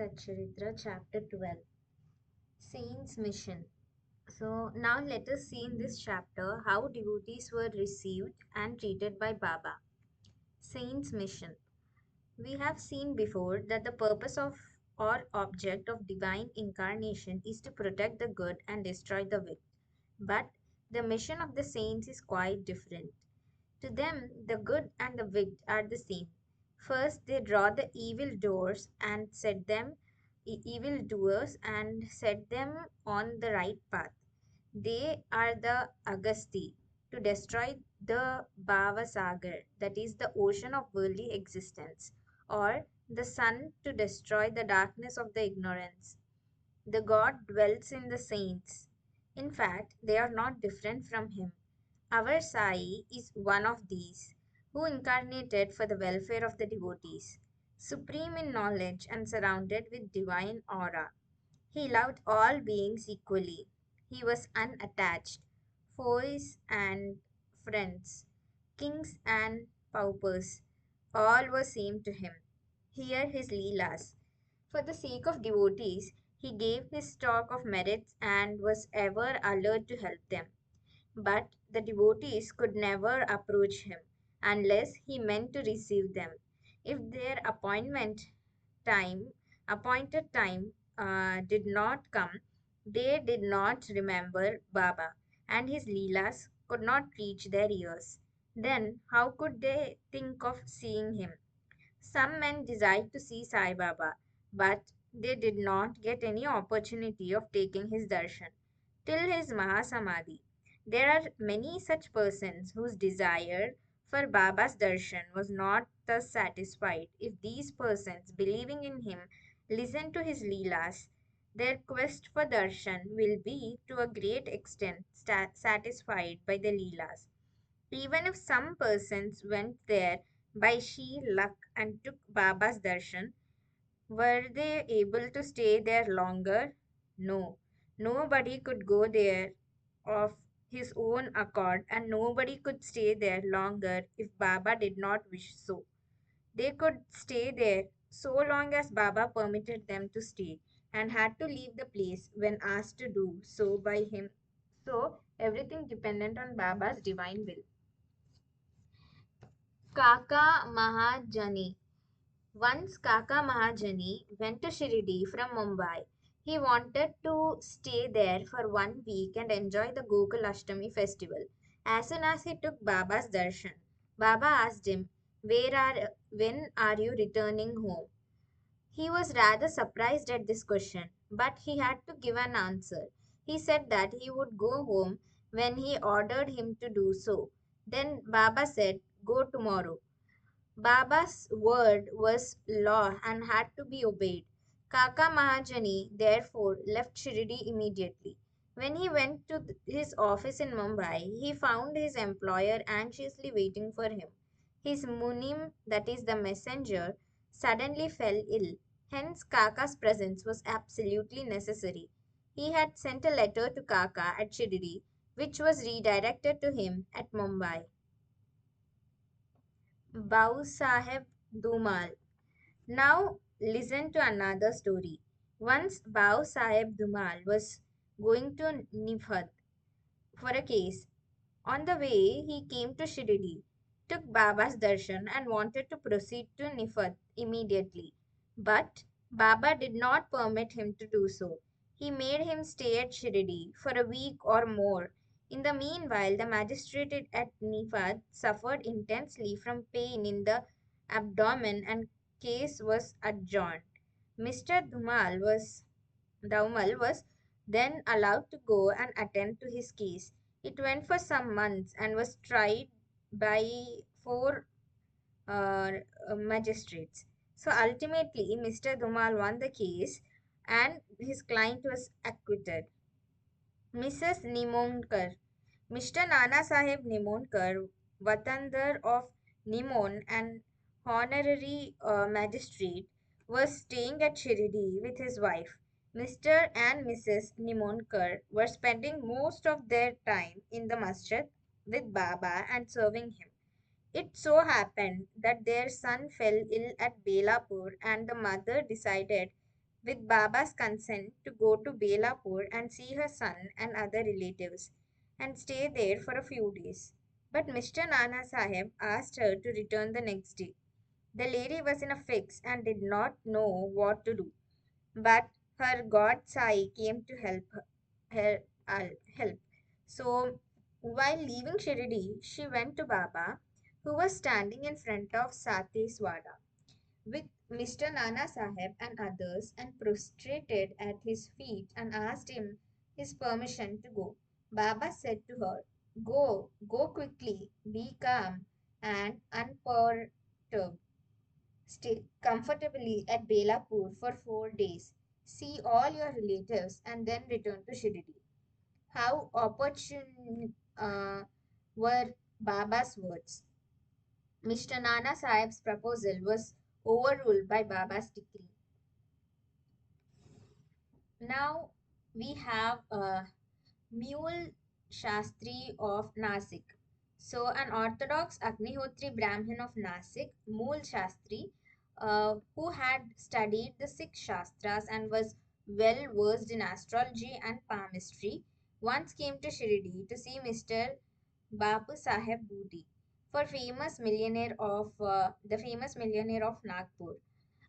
Satcharitra, Chapter 12, Saint's Mission. So, now let us see in this chapter how devotees were received and treated by Baba. Saint's Mission. We have seen before that the purpose of or object of divine incarnation is to protect the good and destroy the wicked. But the mission of the saints is quite different. To them, the good and the wicked are the same. First, they draw the evil doors and set them evil doers and set them on the right path. They are the Agasti to destroy the Bhava Sagar, that is the ocean of worldly existence, or the sun to destroy the darkness of the ignorance. The God dwells in the saints. In fact, they are not different from him. Our Sai is one of these, who incarnated for the welfare of the devotees. Supreme in knowledge and surrounded with divine aura, he loved all beings equally. He was unattached. Foes and friends, kings and paupers, all were same to him. Hear his Leelas. For the sake of devotees, he gave his stock of merits and was ever alert to help them. But the devotees could never approach him unless he meant to receive them. If their time, appointed time did not come, they did not remember Baba, and his Leelas could not reach their ears. Then how could they think of seeing him? Some men desired to see Sai Baba, but they did not get any opportunity of taking his darshan till his Mahasamadhi. There are many such persons whose desire for Baba's darshan was not thus satisfied. If these persons, believing in him, listen to his Leelas, their quest for darshan will be to a great extent satisfied by the Leelas. Even if some persons went there by sheer luck and took Baba's darshan, were they able to stay there longer? No. Nobody could go there of his own accord, and nobody could stay there longer if Baba did not wish so. They could stay there so long as Baba permitted them to stay and had to leave the place when asked to do so by him. So, everything dependent on Baba's divine will. Kaka Mahajani. Once Kaka Mahajani went to Shirdi from Mumbai. He wanted to stay there for 1 week and enjoy the Gokul Ashtami festival. As soon as he took Baba's darshan, Baba asked him, when are you returning home? He was rather surprised at this question, but he had to give an answer. He said that he would go home when he ordered him to do so. Then Baba said, go tomorrow. Baba's word was law and had to be obeyed. Kaka Mahajani therefore left Shirdi immediately. When he went to his office in Mumbai, he found his employer anxiously waiting for him. His Munim, that is the messenger, suddenly fell ill. Hence, Kaka's presence was absolutely necessary. He had sent a letter to Kaka at Shirdi, which was redirected to him at Mumbai. Bau Sahib Dumal. Now listen to another story. Once Bau Sahib Dumal was going to Nifat for a case. On the way, he came to Shirdi, took Baba's darshan, and wanted to proceed to Nifat immediately. But Baba did not permit him to do so. He made him stay at Shirdi for a week or more. In the meanwhile, the magistrate at Nifat suffered intensely from pain in the abdomen and case was adjourned. Mr. Daumal was then allowed to go and attend to his case. It went for some months and was tried by four magistrates. So ultimately, Mr. Dhumal won the case and his client was acquitted. Mrs. Nimonkar. Mr. Nana Sahib Nimonkar, Watandar of Nimon and honorary magistrate, was staying at Shirdi with his wife. Mr. and Mrs. Nimonkar were spending most of their time in the masjid with Baba and serving him. It so happened that their son fell ill at Belapur and the mother decided with Baba's consent, to go to Belapur and see her son and other relatives and stay there for a few days. But Mr. Nana Sahib asked her to return the next day. The lady was in a fix and did not know what to do. But her god Sai came to help. So while leaving Shirdi, she went to Baba, who was standing in front of Sateswada with Mr. Nana Sahib and others, and prostrated at his feet and asked him his permission to go. Baba said to her, "Go, go quickly, be calm and unperturbed. Stay comfortably at Belapur for 4 days. See all your relatives and then return to Shirdi." How opportune were Baba's words. Mr. Nana Sahib's proposal was overruled by Baba's decree. Now we have Mule Shastri of Nasik. So, an Orthodox Agnihotri Brahmin of Nasik, Mule Shastri, who had studied the six Shastras and was well versed in astrology and palmistry, once came to Shirdi to see Mr. Bapu Saheb Booty, the famous millionaire of Nagpur.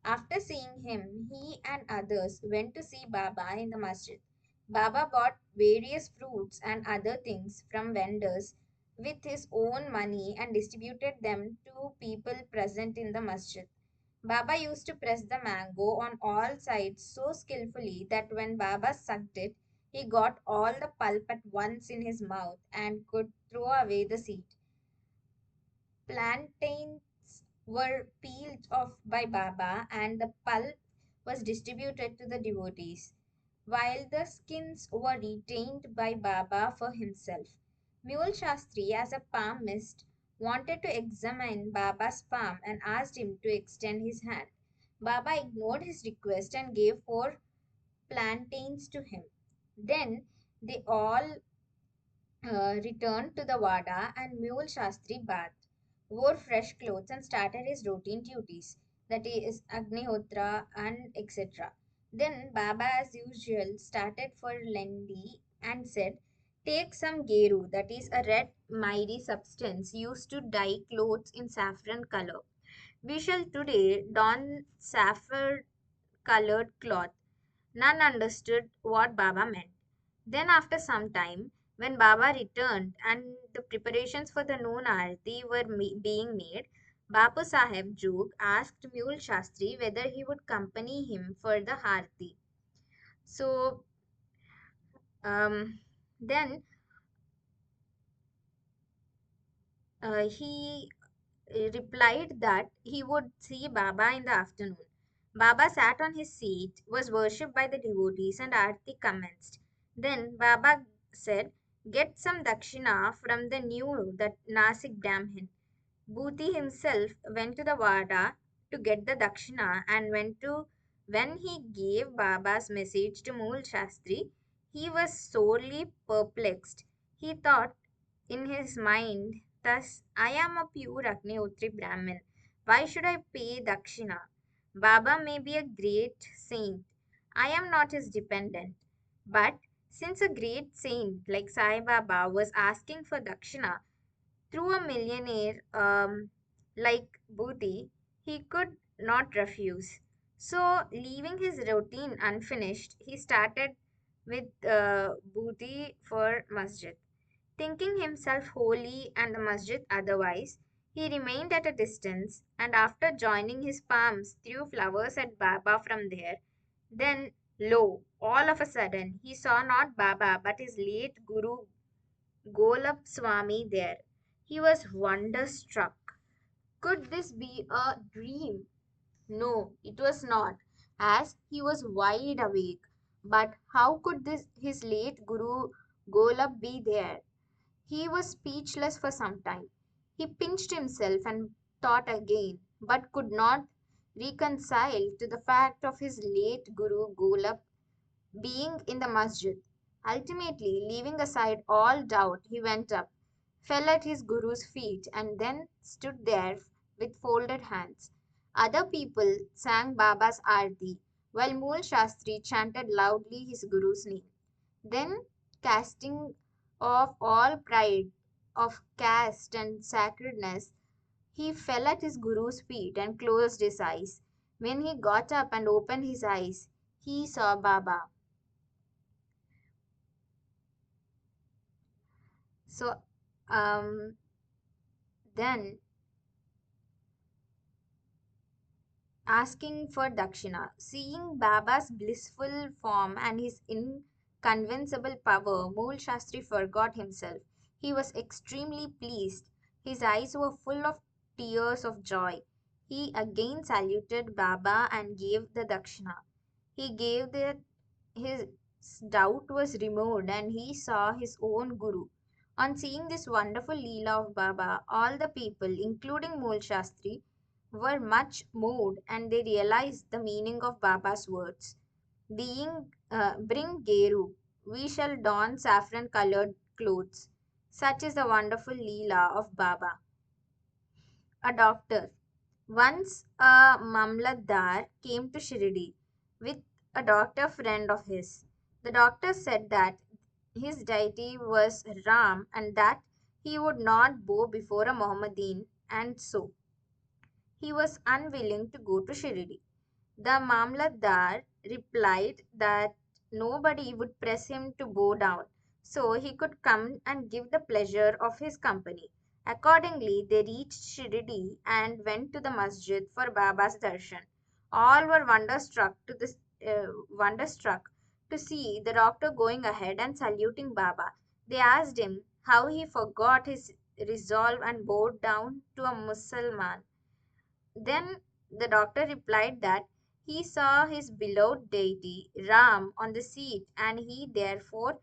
After seeing him, he and others went to see Baba in the masjid. Baba bought various fruits and other things from vendors with his own money and distributed them to people present in the masjid. Baba used to press the mango on all sides so skillfully that when Baba sucked it, he got all the pulp at once in his mouth and could throw away the seed. Plantains were peeled off by Baba and the pulp was distributed to the devotees, while the skins were retained by Baba for himself. Mule Shastri, as a palmist, wanted to examine Baba's palm and asked him to extend his hand. Baba ignored his request and gave 4 plantains to him. Then they all returned to the Vada, and Mule Shastri bathed, wore fresh clothes, and started his routine duties, that is, Agnihotra and etc. Then Baba, as usual, started for Lendi and said, "Take some geru, that is, a red, miry substance used to dye clothes in saffron color. We shall today don saffron colored cloth." None understood what Baba meant. Then, after some time, when Baba returned and the preparations for the noon arati were being made, Bapu Sahib Jog asked Mule Shastri whether he would accompany him for the harti. So, then he replied that he would see Baba in the afternoon. Baba sat on his seat, was worshipped by the devotees, and Aarti commenced. Then Baba said, "Get some dakshina from the new that Nasik Brahmin." Bhuti himself went to the Vada to get the dakshina, and when he gave Baba's message to Mool Shastri, he was sorely perplexed. He thought in his mind, "Thus, I am a pure Agnihotri Brahmin. Why should I pay dakshina? Baba may be a great saint. I am not his dependent. But since a great saint like Sai Baba was asking for dakshina through a millionaire like Booty, he could not refuse. So, leaving his routine unfinished, he started with Booty for masjid. Thinking himself holy and the masjid otherwise, he remained at a distance, and after joining his palms threw flowers at Baba from there. Then, lo, all of a sudden, he saw not Baba but his late Guru Golap Swami there. He was wonderstruck. Could this be a dream? No, it was not, as he was wide awake. But how could his late Guru Golap be there? He was speechless for some time. He pinched himself and thought again, but could not reconcile to the fact of his late Guru Golap being in the masjid. Ultimately, leaving aside all doubt, he went up, fell at his Guru's feet, and then stood there with folded hands. Other people sang Baba's Arti, while Mool Shastri chanted loudly his Guru's name. Then, casting off all pride of caste and sacredness, he fell at his Guru's feet and closed his eyes. When he got up and opened his eyes, he saw Baba. So, um, then asking for dakshina. Seeing Baba's blissful form and his inconvincible power, Mool Shastri forgot himself. He was extremely pleased. His eyes were full of tears of joy. He again saluted Baba and gave the dakshina. He gave that his doubt was removed and he saw his own Guru. On seeing this wonderful Leela of Baba, all the people, including Mool Shastri, were much moved and they realized the meaning of Baba's words. Bring Geru, we shall don saffron colored clothes. Such is the wonderful Leela of Baba. A doctor. Once a Mamlatdar came to Shirdi with a doctor friend of his. The doctor said that his deity was Ram and that he would not bow before a Mohammedan, and so he was unwilling to go to Shirdi. The Mamlatdar replied that nobody would press him to bow down, so he could come and give the pleasure of his company. Accordingly, they reached Shirdi and went to the masjid for Baba's darshan. All were wonderstruck to see the doctor going ahead and saluting Baba. They asked him how he forgot his resolve and bowed down to a Mussalman. Then the doctor replied that he saw his beloved deity Ram on the seat and he therefore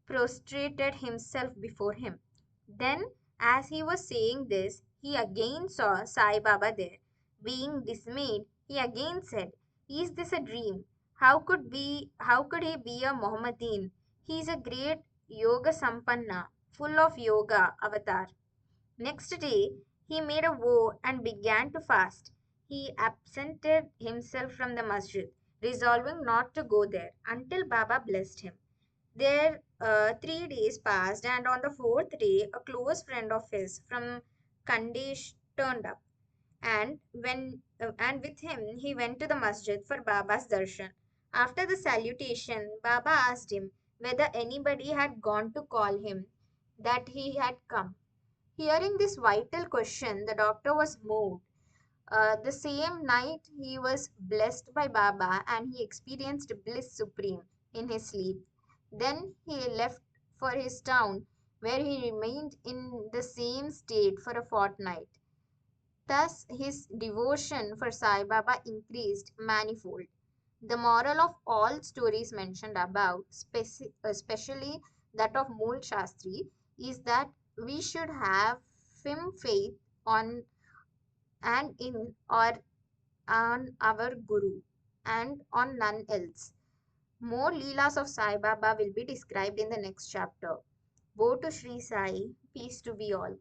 prostrated himself before him. Then, as he was saying this, he again saw Sai Baba there. Being dismayed, he again said, "Is this a dream? How could he be a Mohammedan? He is a great yoga sampanna, full of yoga avatar." Next day, he made a vow and began to fast. He absented himself from the masjid, resolving not to go there until Baba blessed him. There, 3 days passed, and on the fourth day, a close friend of his from Kandesh turned up, and with him he went to the masjid for Baba's darshan. After the salutation, Baba asked him whether anybody had gone to call him that he had come. Hearing this vital question, the doctor was moved. The same night, he was blessed by Baba and he experienced bliss supreme in his sleep. Then he left for his town, where he remained in the same state for a fortnight. Thus, his devotion for Sai Baba increased manifold. The moral of all stories mentioned above, especially that of Mool Shastri, is that we should have firm faith on and in or on our Guru and on none else. More Leelas of Sai Baba will be described in the next chapter. Woe to Sri Sai, peace to be all.